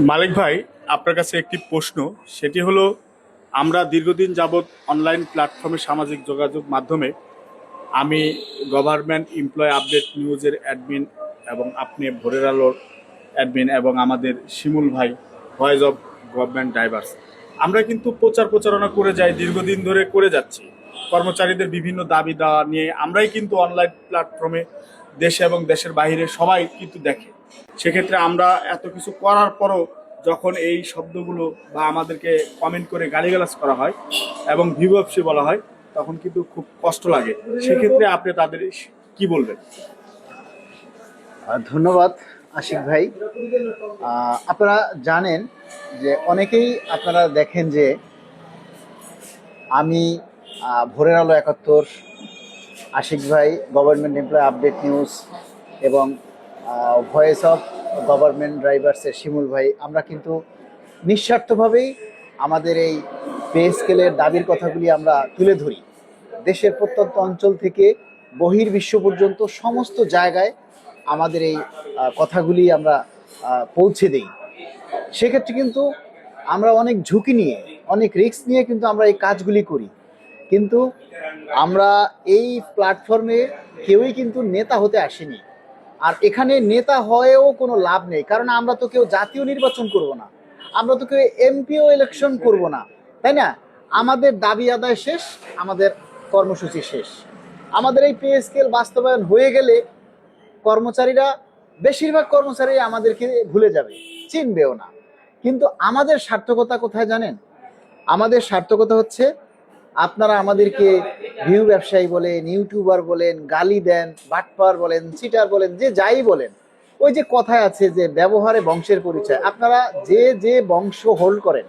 মালিক ভাই, আপনার কাছে একটি প্রশ্ন। সেটি হলো, আমরা দীর্ঘদিন যাবৎ অনলাইন প্ল্যাটফর্মে সামাজিক যোগাযোগ মাধ্যমে আমি গভর্নমেন্ট এমপ্লয় আপডেট নিউজের অ্যাডমিন, এবং আপনি ভোরের আলোর অ্যাডমিন, এবং আমাদের শিমুল ভাই ভয়েস অফ গভর্নমেন্ট ড্রাইভার্স, আমরা কিন্তু প্রচারণা করে যাই, দীর্ঘদিন ধরে করে যাচ্ছি। কর্মচারীদের বিভিন্ন দাবি দাওয়া নিয়ে আমরাই কিন্তু অনলাইন প্ল্যাটফর্মে দেশে এবং দেশের বাইরে সবাই কিন্তু দেখে। সেক্ষেত্রে আমরা এত কিছু করার পরও যখন এই শব্দগুলো বা আমাদেরকে কমেন্ট করে গালিগালাজ করা হয় এবং ভিভাবসি বলা হয়, তখন কিন্তু খুব কষ্ট লাগে। সেক্ষেত্রে আপনি তাদের কি বলবেন? ধন্যবাদ আশিক ভাই। আপনারা জানেন যে অনেকেই আপনারা দেখেন যে আমি ভোরের আলো 71, আশিক ভাই গভর্নমেন্ট এমপ্লয় আপডেট নিউজ এবং ভয়েস অফ গভর্নমেন্ট ড্রাইভার্সের শিমুল ভাই, আমরা কিন্তু নিঃস্বার্থভাবেই আমাদের এই পে স্কেলের দাবির কথাগুলি আমরা তুলে ধরি। দেশের প্রত্যন্ত অঞ্চল থেকে বহির্বিশ্ব পর্যন্ত সমস্ত জায়গায় আমাদের এই কথাগুলি আমরা পৌঁছে দেই। সেক্ষেত্রে কিন্তু আমরা অনেক ঝুঁকি নিয়ে, অনেক রিস্ক নিয়ে কিন্তু আমরা এই কাজগুলি করি। কিন্তু আমরা এই প্ল্যাটফর্মে কেউই কিন্তু নেতা হতে আসেনি, আর এখানে নেতা হয়েও কোনো লাভ নেই, কারণ আমরা তো কেউ জাতীয় নির্বাচন করব না, আমরা তো কেউ এমপিও ইলেকশন করব না, তাই না? আমাদের দাবি আদায় শেষ, আমাদের কর্মসূচি শেষ। আমাদের এই পে স্কেল বাস্তবায়ন হয়ে গেলে কর্মচারীরা, বেশিরভাগ কর্মচারী আমাদেরকে ভুলে যাবে, চিনবেও না। কিন্তু আমাদের সার্থকতা কোথায় জানেন? আমাদের সার্থকতা হচ্ছে আপনারা আমাদেরকে ভিউ ব্যবসায়ী বলেন, ইউটিউবার বলেন, গালি দেন, বাটপার বলেন, চিটার বলেন, যে যাই বলেন। ওই যে কথায় আছে যে ব্যবহারে বংশের পরিচয়। আপনারা যে যে বংশ হোল্ড করেন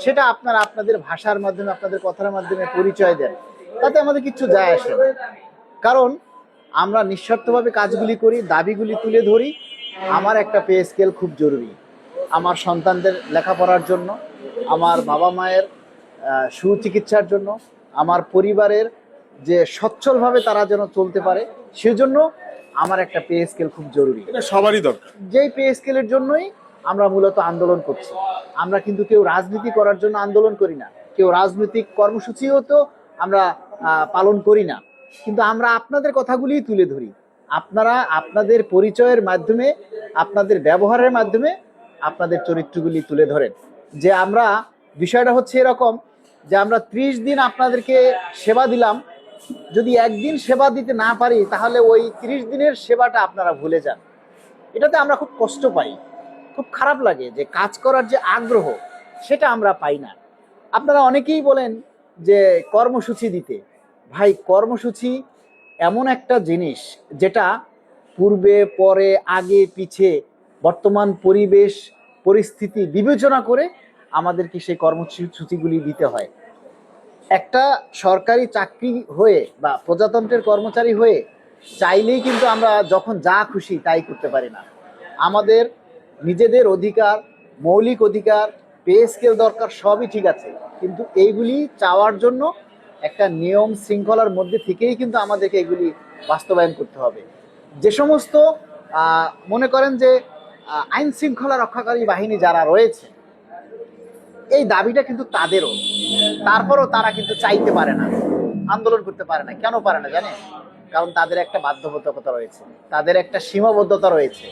সেটা আপনারা আপনাদের ভাষার মাধ্যমে, আপনাদের কথার মাধ্যমে পরিচয় দেন, তাতে আমাদের কিচ্ছু যায় আসে না। কারণ আমরা নিঃস্বার্থভাবে কাজগুলি করি, দাবিগুলি তুলে ধরি। আমার একটা পে স্কেল খুব জরুরি, আমার সন্তানদের লেখাপড়ার জন্য, আমার বাবা মায়ের সুচিকিৎসার জন্য, আমার পরিবারের যে সচ্ছলভাবে তারা যেন চলতে পারে, সেজন্য আমার একটা পে স্কেল খুব জরুরি। এটা সবারই দরকার। যেই পে স্কেলের জন্যই আমরা মূলত আন্দোলন করছি। আমরা কিন্তু কেউ রাজনীতি করার জন্য আন্দোলন করি না, কেউ রাজনৈতিক কর্মসূচিও তো আমরা পালন করি না। কিন্তু আমরা আপনাদের কথাগুলিই তুলে ধরি। আপনারা আপনাদের পরিচয়ের মাধ্যমে, আপনাদের ব্যবহারের মাধ্যমে আপনাদের চরিত্রগুলি তুলে ধরেন। যে আমরা, বিষয়টা হচ্ছে এরকম যে আমরা 30 দিন আপনাদেরকে সেবা দিলাম, যদি একদিন সেবা দিতে না পারি তাহলে ওই 30 দিনের সেবাটা আপনারা ভুলে যান। এটাতে আমরা খুব কষ্ট পাই, খুব খারাপ লাগে যে কাজ করার যে আগ্রহ সেটা আমরা পাই না। আপনারা অনেকেই বলেন যে কর্মসূচি দিতে। ভাই, কর্মসূচি এমন একটা জিনিস যেটা পূর্বে পরে, আগে পিছে, বর্তমান পরিবেশ পরিস্থিতি বিবেচনা করে আমাদেরকে সেই কর্মসূচিগুলি দিতে হয়। একটা সরকারি চাকরি হয়ে বা প্রজাতন্ত্রের কর্মচারী হয়ে চাইলেই কিন্তু আমরা যখন যা খুশি তাই করতে পারি না। আমাদের নিজেদের অধিকার, মৌলিক অধিকার, পে স্কেল দরকার, সবই ঠিক আছে, কিন্তু এইগুলি চাওয়ার জন্য একটা নিয়ম শৃঙ্খলার মধ্যে থেকেই কিন্তু আমাদেরকে এগুলি বাস্তবায়ন করতে হবে। যে সমস্ত মনে করেন যে আইন শৃঙ্খলা রক্ষাকারী বাহিনী যারা রয়েছে, এই দাবিটা কিন্তু তাদেরও, তারপরও তারা কিন্তু চাইতে পারে না, আন্দোলন করতে পারে না। কেন পারে না জানেন? কারণ তাদের একটা বাধ্যবাধকতা রয়েছে, তাদের একটা সীমাবদ্ধতা রয়েছে।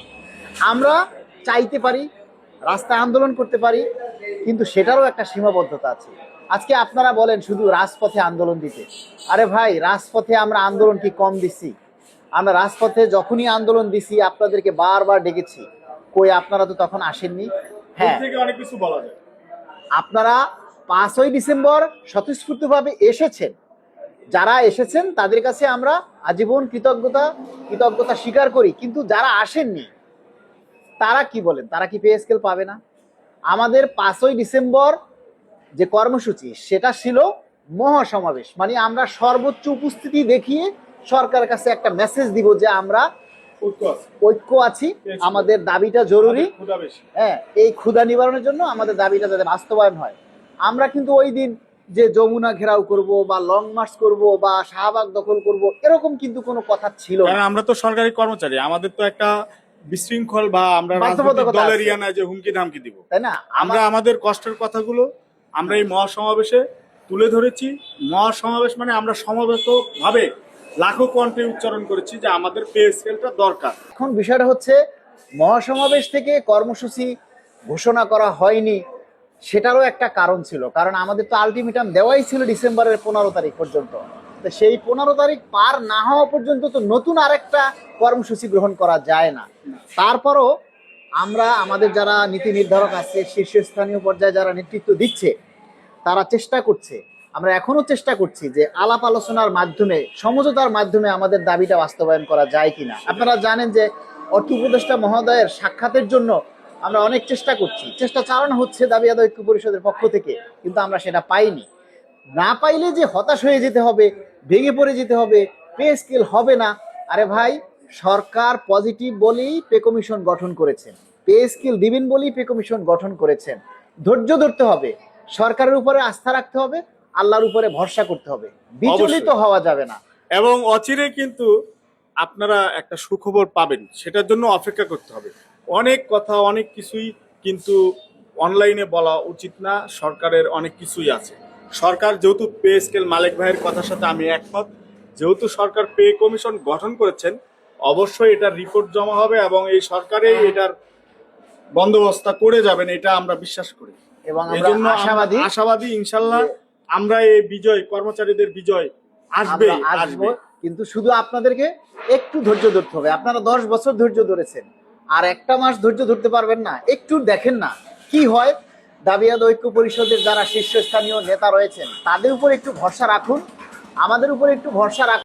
আমরা চাইতে পারি, রাস্তায় আন্দোলন করতে পারি, কিন্তু সেটারও একটা সীমাবদ্ধতা আছে। আজকে আপনারা বলেন শুধু রাজপথে আন্দোলন দিতে। আরে ভাই, রাজপথে আমরা আন্দোলন কি কম দিছি? আমরা রাজপথে যখনই আন্দোলন দিছি আপনাদেরকে বারবার ডেকেছি, কই আপনারা তো তখন আসেননি। হ্যাঁ, অনেক কিছু বলা যায়। আপনারা 5ই ডিসেম্বর স্বতঃস্ফূর্তভাবে এসেছেন। যারা এসেছেন তাদের কাছে আমরা আজীবন কৃতজ্ঞতা স্বীকার করি। কিন্তু যারা আসেননি তারা কি বলেন? তারা কি পে স্কেল পাবে না? আমাদের 5ই ডিসেম্বর যে কর্মসূচি সেটা ছিল মহাসমাবেশ, মানে আমরা সর্বোচ্চ উপস্থিতি দেখিয়ে সরকারের কাছে একটা মেসেজ দিব যে আমরা ঐক্য আছি, আমাদের দাবিটা জরুরি। হ্যাঁ, এই ক্ষুধা নিবারণের জন্য আমাদের দাবিটা যাতে বাস্তবায়ন হয়। আমরা কিন্তু ওই দিন যে যমুনা ঘেরাও করব বা লং মার্চ করব বা শাহবাগ দখল করব, এরকম কিন্তু কোনো কথা ছিল না। আমরা তো সরকারি কর্মচারী, আমাদের তো একটা বিশৃঙ্খল বা আমরা বাস্তবতা রাজনৈতিক কথা দলের আছে। ইয়ানা যে হুমকি ধামকি দিব। তাই না? আমরা আমাদের কষ্টের কথাগুলো আমরা এই মহাসমাবেশে তুলে ধরেছি। মহাসমাবেশ মানে আমরা সমবেত ভাবে লাখো কণ্ঠে উচ্চারণ করেছি যে আমাদের পে স্কেলটা দরকার। এখন বিষয়টা হচ্ছে মহাসমাবেশ থেকে কর্মসূচি ঘোষণা করা হয়নি, সেটারও একটা কারণ ছিল। কারণ আমাদের তো আলটিমেটাম দেওয়াই ছিল ডিসেম্বরের 15 তারিখ পর্যন্ত। তো সেই 15 তারিখ পার না হওয়া পর্যন্ত তো নতুন আরেকটা কর্মসূচি গ্রহণ করা যায় না। তারপরও আমরা আমাদের যারা নীতি নির্ধারক আছে, শীর্ষস্থানীয় পর্যায়ে যারা নেতৃত্ব দিচ্ছে, তারা চেষ্টা করছে, আমরা এখনো চেষ্টা করছি যে আলাপ আলোচনার মাধ্যমে, সমঝোতার মাধ্যমে আমাদের দাবিটা বাস্তবায়ন করা যায় কিনা। আপনারা জানেন যে অর্থ উপদেষ্টা মহোদয়ের সাক্ষাতের জন্য আমরা অনেক চেষ্টা করছি, চেষ্টা চালানো হচ্ছে দাবি আদায় ঐক্য পরিষদের পক্ষ থেকে, কিন্তু আমরা সেটা পাইনি। না পাইলে যে হতাশ হয়ে যেতে হবে, ভেঙে পড়ে যেতে হবে, পে স্কেল হবে না, আরে ভাই, সরকার পজিটিভ বলেই পে কমিশন গঠন করেছেন, পে স্কেল দিবেন বলেই পে কমিশন গঠন করেছেন। ধৈর্য ধরতে হবে, সরকারের উপরে আস্থা রাখতে হবে, আল্লাহর উপরে ভরসা করতে হবে, বিচলিত হওয়া যাবে না। এবং অচিরে কিন্তু আপনারা একটা সুখবর পাবেন, সেটার জন্য অপেক্ষা করতে হবে। অনেক কথা, অনেক কিছুই কিন্তু অনলাইনে বলা উচিত না। সরকারের অনেক কিছুই আছে। সরকার যেহেতু পে স্কেল, মালিক ভাইয়ের কথার সাথে আমি একমত, যেহেতু সরকার পে কমিশন গঠন করেছেন, অবশ্যই এটার রিপোর্ট জমা হবে এবং এই সরকারেই এটার বন্দোবস্ত করে যাবেন, এটা আমরা বিশ্বাস করি। এবং এই আমরা জন্য আশাবাদী ইনশাল্লাহ আমরা এই বিজয়, কর্মচারীদের বিজয় আসবে আমরা আসবো। আসবে। কিন্তু শুধু আপনাদেরকে একটু ধৈর্য ধরতে হবে। আপনারা 10 বছর ধৈর্য ধরেছেন, আর একটা মাস ধৈর্য ধরতে পারবেন না? একটু দেখেন না কি হয়। দাবি আদায় ঐক্য পরিষদের যারা শীর্ষস্থানীয় নেতা রয়েছেন, তাদের উপর একটু ভরসা রাখুন, আমাদের উপর একটু ভরসা রাখুন।